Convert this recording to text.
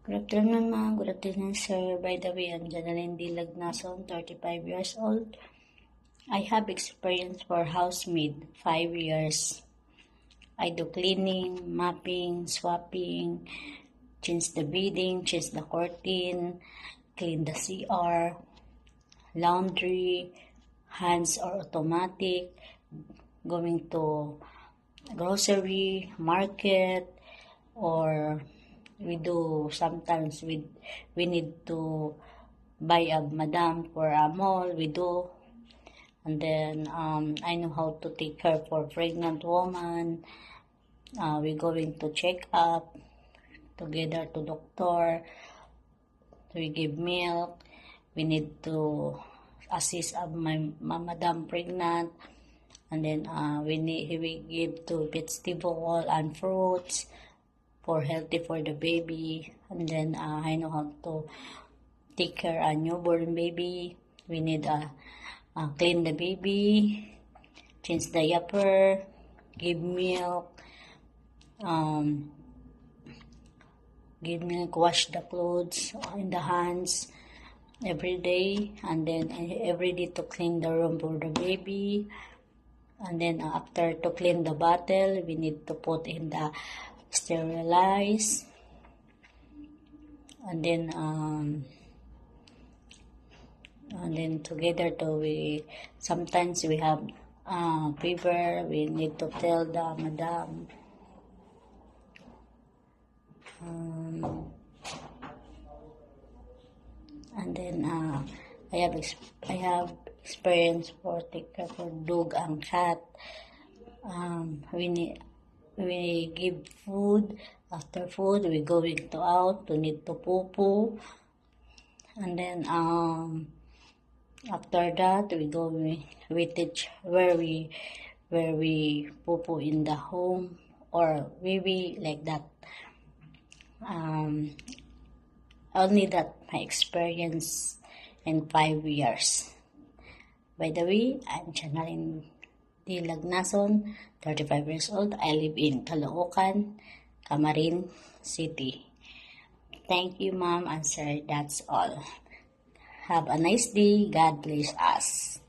Good afternoon, ma'am. Good afternoon, sir. By the way, I'm Janalyn D. Lagnason, 35 years old. I have experience for housemaid, 5 years. I do cleaning, mopping, swapping, change the bedding, change the curtain, clean the CR, laundry, hands or automatic, going to grocery, market, or we do sometimes we need to buy a madam for a mall, we do. And then I know how to take care for pregnant woman. We going to check up together to doctor. We give milk. We need to assist my madam pregnant. And then we give to vegetable and fruits for healthy for the baby. And then I know how to take care a newborn baby. We need clean the baby, change the diaper, give milk, wash the clothes in the hands every day, and then every day to clean the room for the baby. And then after to clean the bottle, we need to put in the sterilize. And then together we sometimes we have fever, we need to tell the madam. And then I have experience for take care for dog and cat. We give food. After food, we going to out to need to poo. And then after that, we teach where we poo in the home, or maybe like that. Only that my experience in 5 years. By the way, I'm Janalyn D. Lagnason, 35 years old. I live in Caloocan, Camarines City. Thank you, ma'am and sir. That's all. Have a nice day. God bless us.